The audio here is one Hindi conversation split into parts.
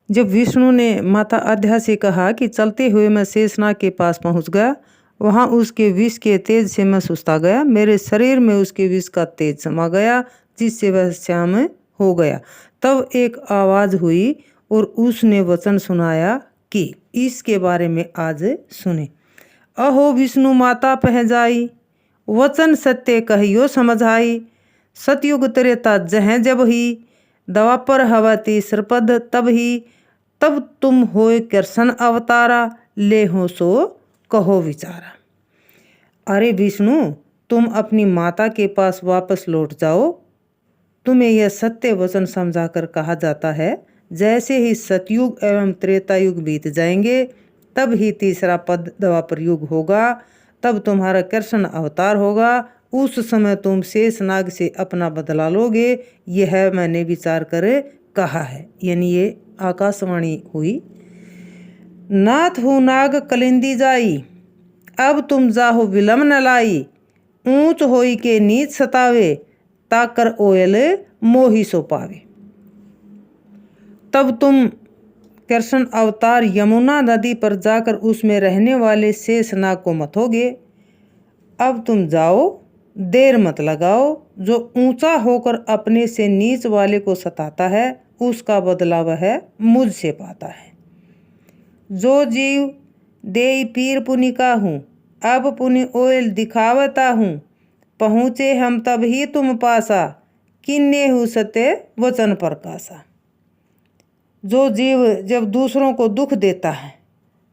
जब विष्णु ने माता अद्या से कहा कि चलते हुए मैं शेषनाग के पास पहुंच गया, वहां उसके विष के तेज से मैं सुस्ता गया, मेरे शरीर में उसके विष का तेज समा गया जिससे वह श्याम हो गया। तब एक आवाज हुई और उसने वचन सुनाया कि इसके बारे में आज सुने। अहो विष्णु माता पहजाई, वचन सत्य कहियो समझाई। सतयुग त्रेता जह जब ही, द्वापर हवति श्रपद तब ही। तब तुम होए कृष्ण अवतारा, ले हो सो कहो विचारा। अरे विष्णु, तुम अपनी माता के पास वापस लौट जाओ। तुम्हें यह सत्य वचन समझाकर कहा जाता है, जैसे ही सतयुग एवं त्रेता युग बीत जाएंगे तब ही तीसरा पद द्वापर युग होगा, तब तुम्हारा कृष्ण अवतार होगा। उस समय तुम शेषनाग से अपना बदला लोगे। यह मैंने विचार कर कहा है। यानी ये आकाशवाणी हुई। नाथ हो नाग कलिंदी जाई, अब तुम जाहो विलम न लाई। ऊंच होई के नीच सतावे, ताकर ओयल मोही सो पावे। तब तुम कृष्ण अवतार यमुना नदी पर जाकर उसमें रहने वाले शेषनाग को मथोगे। अब तुम जाओ, देर मत लगाओ। जो ऊंचा होकर अपने से नीच वाले को सताता है, उसका बदला वह मुझसे पाता है। जो जीव देई पीर पुनि का हूँ, अब पुनि ओयल दिखावता हूँ। पहुँचे हम तब ही तुम पासा, किन्ने हु सत्य वचन प्रकाशा। जो जीव जब दूसरों को दुख देता है,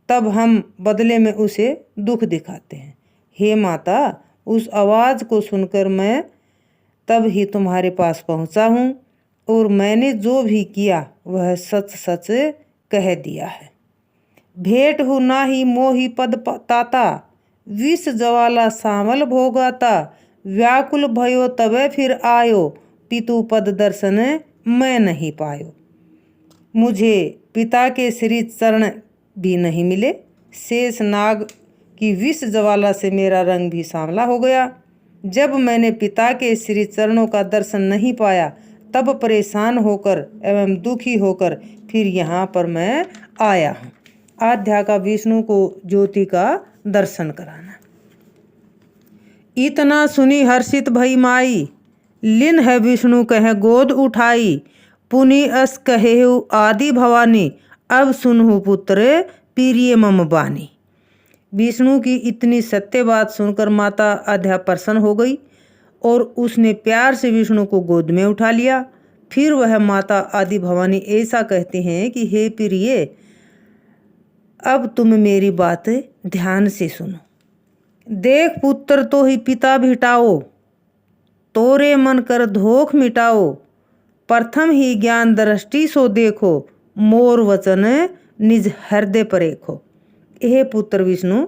तब हम बदले में उसे दुख दिखाते हैं। हे माता, उस आवाज़ को सुनकर मैं तब ही तुम्हारे पास पहुंचा हूँ, और मैंने जो भी किया वह सच सच कह दिया है। भेंट हूँ ना ही मोही पद ताता, विष ज्वाला सामल भोगाता। व्याकुल भयो तबे फिर आयो, पितु पद दर्शन मैं नहीं पायो। मुझे पिता के श्री चरण भी नहीं मिले। शेषनाग की विष ज्वाला से मेरा रंग भी सांवला हो गया। जब मैंने पिता के श्री चरणों का दर्शन नहीं पाया, तब परेशान होकर एवं दुखी होकर फिर यहाँ पर मैं आया हूँ। आद्या का विष्णु को ज्योति का दर्शन कराना। इतना सुनी हर्षित भई माई, लिन है विष्णु कह गोद उठाई। पुनि अस कहेहु आदि भवानी, अब सुनहु पुत्र प्रिय मम बानी। विष्णु की इतनी सत्य बात सुनकर माता अद्या प्रसन्न हो गई और उसने प्यार से विष्णु को गोद में उठा लिया। फिर वह माता आदि भवानी ऐसा कहते हैं कि हे प्रिय, अब तुम मेरी बात ध्यान से सुनो। देख पुत्र तो ही पिता भिटाओ, तोरे मन कर धोख मिटाओ। प्रथम ही ज्ञान दृष्टि सो देखो, मोर वचन निज हृदय पर रेखो। हे पुत्र विष्णु,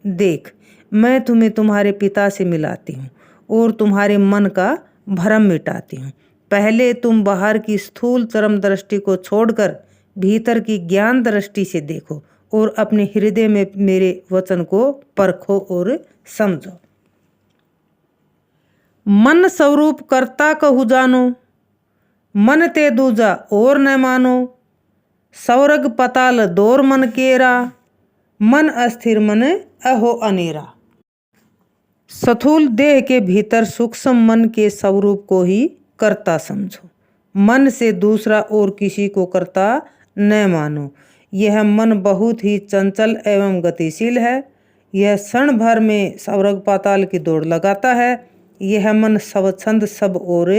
देख, मैं तुम्हें तुम्हारे पिता से मिलाती हूँ और तुम्हारे मन का भ्रम मिटाती हूँ। पहले तुम बाहर की स्थूल चरम दृष्टि को छोड़कर भीतर की ज्ञान दृष्टि से देखो और अपने हृदय में मेरे वचन को परखो और समझो। मन स्वरूप कर्ता कहु जानो, मन ते दूजा और न मानो। स्वर्ग पताल दौर मन केरा, मन अस्थिर मन अहो अनेरा। स्थूल देह के भीतर सूक्ष्म मन के स्वरूप को ही कर्ता समझो। मन से दूसरा और किसी को कर्ता न मानो। यह मन बहुत ही चंचल एवं गतिशील है। यह क्षण भर में स्वर्ग पाताल की दौड़ लगाता है। यह मन स्वच्छंद सब ओर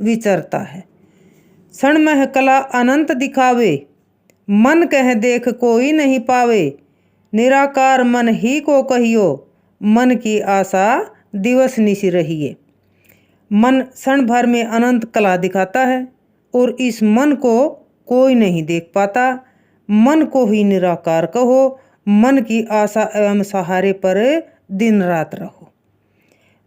विचरता है। क्षण में कला अनंत दिखावे, मन कह देख कोई नहीं पावे। निराकार मन ही को कहियो, मन की आशा दिवस निशि रहिए। मन क्षण भर में अनंत कला दिखाता है और इस मन को कोई नहीं देख पाता। मन को ही निराकार कहो। मन की आशा एवं सहारे पर दिन रात रहो।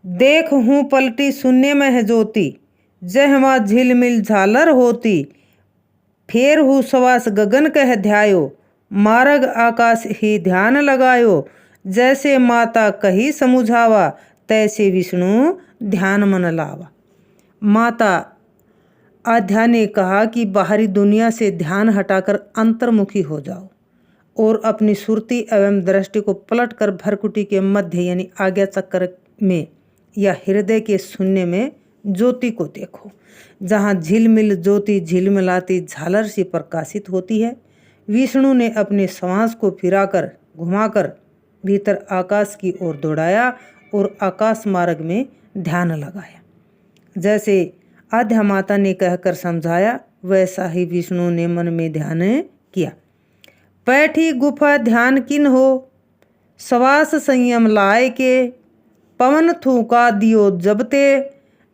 देख हूँ पलटी शून्य में है ज्योति, जहमा झिलमिल झालर होती। फेर हूँ सवास गगन कह ध्यायो, मार्ग आकाश ही ध्यान लगायो। जैसे माता कही समुझावा, तैसे विष्णु ध्यान मन लावा। माता आध्या ने कहा कि बाहरी दुनिया से ध्यान हटाकर अंतर्मुखी हो जाओ और अपनी सुरती एवं दृष्टि को पलटकर भरकुटी के मध्य यानी आज्ञा चक्र में या हृदय के शून्य में ज्योति को देखो, जहाँ झिलमिल ज्योति झिलमिलाती झालर सी प्रकाशित होती है। विष्णु ने अपने श्वास को फिराकर घुमाकर भीतर आकाश की ओर दौड़ाया और आकाश मार्ग में ध्यान लगाया। जैसे आध्या माता ने कहकर समझाया, वैसा ही विष्णु ने मन में ध्यान किया। बैठी गुफा ध्यान किन हो, श्वास संयम लाए के, पवन थूका दियो जबते,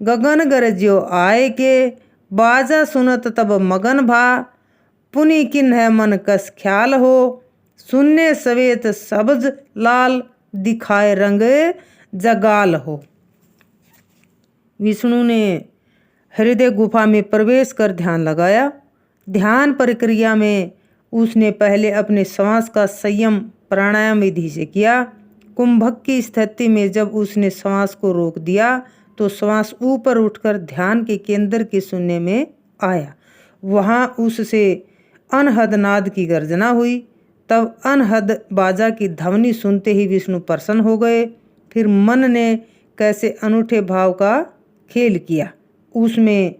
गगन गरज्यो आए के, बाजा सुनत तब मगन भा, पुनि किन है मन कस ख्याल हो, सुनने सवेत सब्ज लाल, दिखाए रंग जगाल हो। विष्णु ने हृदय गुफा में प्रवेश कर ध्यान लगाया। ध्यान प्रक्रिया में उसने पहले अपने श्वास का संयम प्राणायाम विधि से किया। कुंभक की स्थिति में जब उसने श्वास को रोक दिया तो श्वास ऊपर उठकर ध्यान के केंद्र के शून्य में आया। वहाँ उससे अनहद नाद की गर्जना हुई। तब अनहद बाजा की ध्वनि सुनते ही विष्णु प्रसन्न हो गए। फिर मन ने कैसे अनूठे भाव का खेल किया। उसमें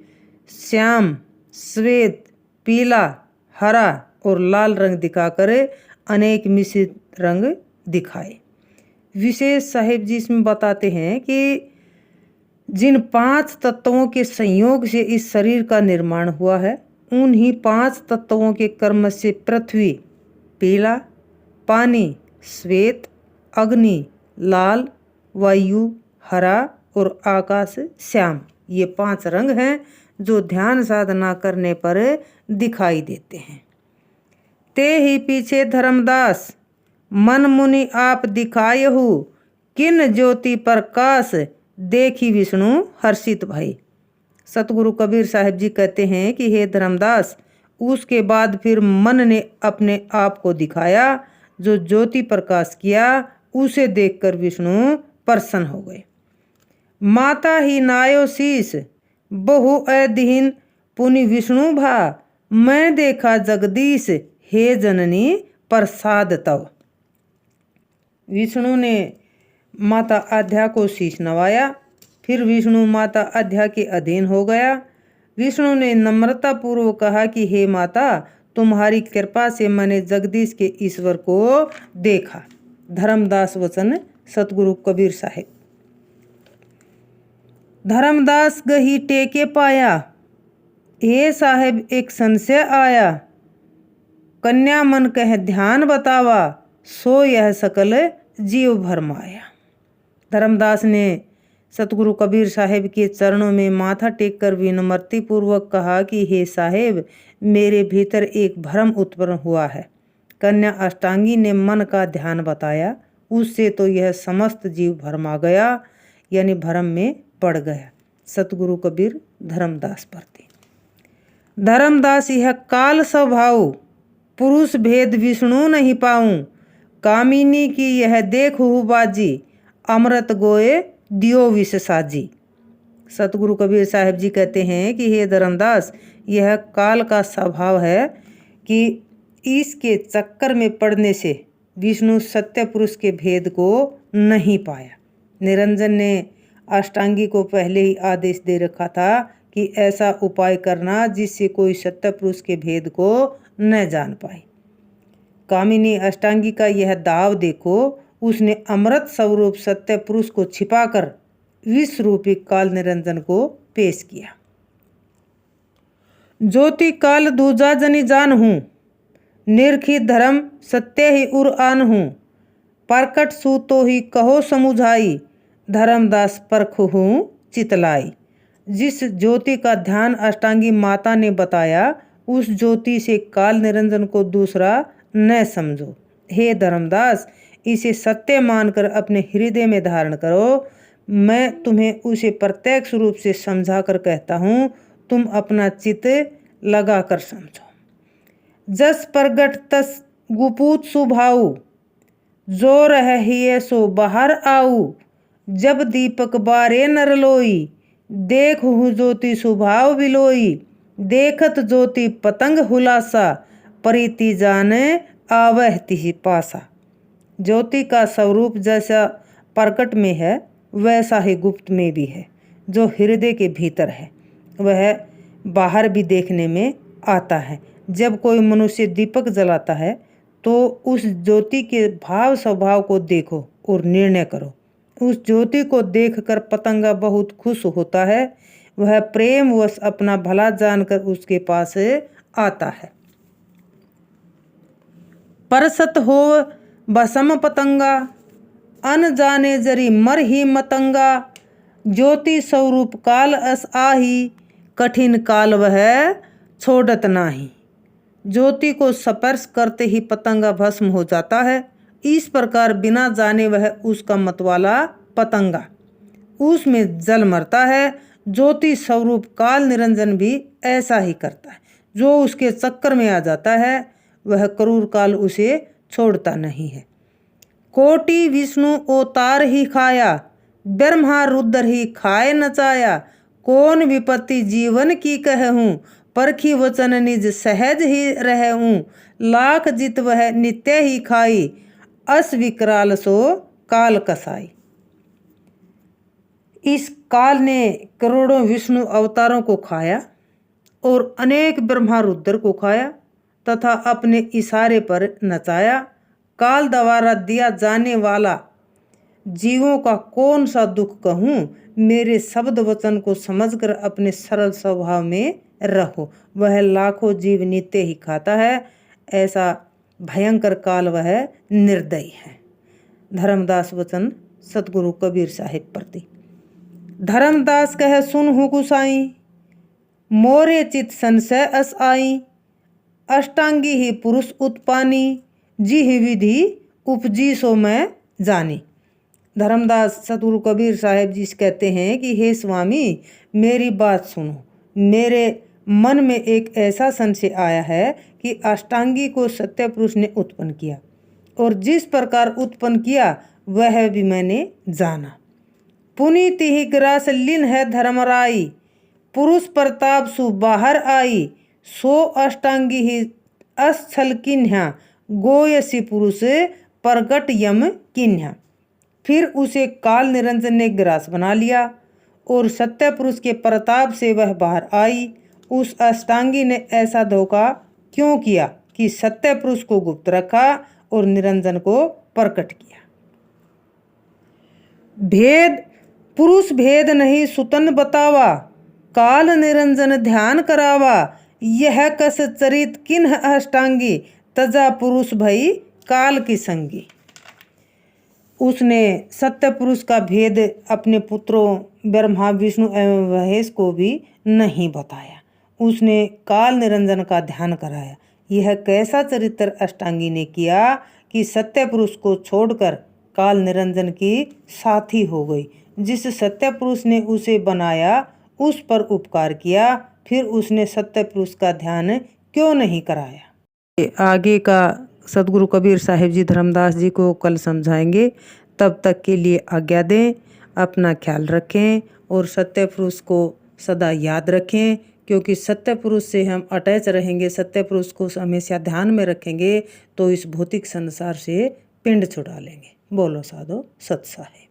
श्याम, श्वेत, पीला, हरा और लाल रंग दिखाकर अनेक मिश्रित रंग दिखाए। विशेष साहिब जी इसमें बताते हैं कि जिन 5 तत्वों के संयोग से इस शरीर का निर्माण हुआ है, उन्हीं 5 तत्वों के कर्म से पृथ्वी पीला, पानी श्वेत, अग्नि लाल, वायु हरा और आकाश श्याम, ये 5 रंग हैं जो ध्यान साधना करने पर दिखाई देते हैं। ते ही पीछे धर्मदास, मन मुनि आप दिखायहु, किन ज्योति प्रकाश, देखी विष्णु हर्षित भई। सतगुरु कबीर साहिब जी कहते हैं कि हे धर्मदास, उसके बाद फिर मन ने अपने आप को दिखाया, जो ज्योति प्रकाश किया उसे देखकर विष्णु प्रसन्न हो गए। माता ही नायो शीस, बहु अधीन पुनि विष्णु भा, मैं देखा जगदीश, हे जननी प्रसाद तव। विष्णु ने माता आध्या को शीश नवाया। फिर विष्णु माता आध्या के अधीन हो गया। विष्णु ने नम्रता पूर्वक कहा कि हे माता, तुम्हारी कृपा से मैंने जगदीश के ईश्वर को देखा। धर्मदास वचन सतगुरु कबीर साहिब। धर्मदास गही टेके पाया, हे साहेब एक संशय आया, कन्या मन कह ध्यान बतावा, सो यह सकल जीव भरमाया। धर्मदास ने सतगुरु कबीर साहिब के चरणों में माथा टेककर विनम्रता पूर्वक कहा कि हे साहेब, मेरे भीतर एक भ्रम उत्पन्न हुआ है। कन्या अष्टांगी ने मन का ध्यान बताया, उससे तो यह समस्त जीव भरमा गया, यानी भ्रम में पड़ गया। सतगुरु कबीर धर्मदास परते। धर्मदास यह काल स्वभाव, पुरुष भेद विष्णु नहीं पाऊं, कामिनी की यह देखहु बाजी, अमृत गोए दियो विष साजी। सतगुरु कबीर साहिब जी कहते हैं कि हे धर्मदास, यह काल का स्वभाव है कि इसके चक्कर में पड़ने से विष्णु सत्य पुरुष के भेद को नहीं पाया। निरंजन ने अष्टांगी को पहले ही आदेश दे रखा था कि ऐसा उपाय करना जिससे कोई सत्य पुरुष के भेद को न जान पाए। कामिनी अष्टांगी का यह दाव देखो, उसने अमृत स्वरूप सत्य पुरुष को छिपाकर विष रूपी काल निरंजन को पेश किया। ज्योति काल दूजा जनी जान हूँ, निर्खी धर्म सत्य ही उर आन हूँ, परकट सू तो ही कहो समुझाई, धर्मदास परख हूँ चितलाई। जिस ज्योति का ध्यान अष्टांगी माता ने बताया, उस ज्योति से काल निरंजन को दूसरा न समझो। हे धर्मदास, इसे सत्य मानकर अपने हृदय में धारण करो। मैं तुम्हें उसे प्रत्यक्ष रूप से समझाकर कहता हूँ, तुम अपना चित्त लगाकर समझो। जस प्रगट तस गुपूत सुभाऊ, जो रह ही सो बाहर आऊ, जब दीपक बारे नर लोई, देख हूँ ज्योति सुभाव बिलोई, देखत ज्योति पतंग हुलासा, परिति जाने आवह तिहि पासा। ज्योति का स्वरूप जैसा प्रकट में है वैसा ही गुप्त में भी है। जो हृदय के भीतर है वह बाहर भी देखने में आता है। जब कोई मनुष्य दीपक जलाता है तो उस ज्योति के भाव स्वभाव को देखो और निर्णय करो। उस ज्योति को देखकर पतंगा बहुत खुश होता है। वह प्रेमवश अपना भला जानकर उसके पास आता है। परसत हो बसम पतंगा, अन जाने जरी मर ही मतंगा। ज्योति स्वरूप काल अस आही, कठिन काल वह छोड़त नाही। ज्योति को स्पर्श करते ही पतंगा भस्म हो जाता है। इस प्रकार बिना जाने वह उसका मतवाला पतंगा उसमें जल मरता है। ज्योति स्वरूप काल निरंजन भी ऐसा ही करता है। जो उसके चक्कर में आ जाता है वह क्रूर काल उसे छोड़ता नहीं है। कोटि विष्णु अवतार ही खाया, ब्रह्मा रुद्र ही खाए नचाया। कौन विपत्ति जीवन की कहूँ, परखी वचन निज सहज ही रहूँ। लाख जित वह नित्य ही खाई, अस विकराल सो काल कसाई। इस काल ने करोड़ों विष्णु अवतारों को खाया और अनेक ब्रह्मा रुद्र को खाया तथा अपने इशारे पर नचाया। काल द्वारा दिया जाने वाला जीवों का कौन सा दुख कहूँ। मेरे शब्द वचन को समझकर अपने सरल स्वभाव में रहो। वह लाखों जीव नित्य ही खाता है। ऐसा भयंकर काल वह निर्दयी है। धर्मदास वचन सतगुरु कबीर साहिब प्रति। धर्मदास कह सुन हूँ गुसाई, मोरे चित संशय अस आई। अष्टांगी ही पुरुष उत्पानी, जिह विधि उपजी सो मैं जानी। धर्मदास सतगुरु कबीर साहिब जी कहते हैं कि हे स्वामी मेरी बात सुनो। मेरे मन में एक ऐसा संशय आया है कि अष्टांगी को सत्य पुरुष ने उत्पन्न किया और जिस प्रकार उत्पन्न किया वह भी मैंने जाना। पुनीत ही ग्रास लीन है धर्मराई, पुरुष प्रताप सु बाहर आई। सो अष्टांगी ही अस्थल किन्ह्या, गोयसी पुरुष प्रगट यम किन्ह्या। फिर उसे काल निरंजन ने ग्रास बना लिया और सत्य पुरुष के प्रताप से वह बाहर आई। उस अष्टांगी ने ऐसा धोखा क्यों किया कि सत्य पुरुष को गुप्त रखा और निरंजन को प्रकट किया। भेद पुरुष भेद नहीं सुतन बतावा, काल निरंजन ध्यान करावा। यह कस चरित किन्ह अष्टांगी, तजा पुरुष भई काल की संगी। उसने सत्य पुरुष का भेद अपने पुत्रों ब्रह्मा विष्णु एवं महेश को भी नहीं बताया। उसने काल निरंजन का ध्यान कराया। यह कैसा चरित्र अष्टांगी ने किया कि सत्य पुरुष को छोड़कर काल निरंजन की साथी हो गई। जिस सत्य पुरुष ने उसे बनाया उस पर उपकार किया, फिर उसने सत्य पुरुष का ध्यान क्यों नहीं कराया। आगे का सदगुरु कबीर साहिब जी धर्मदास जी को कल समझाएंगे। तब तक के लिए आज्ञा दें। अपना ख्याल रखें और सत्य पुरुष को सदा याद रखें, क्योंकि सत्य पुरुष से हम अटैच रहेंगे, सत्य पुरुष को हमेशा ध्यान में रखेंगे तो इस भौतिक संसार से पिंड छुड़ा लेंगे। बोलो साधो सत साहिब।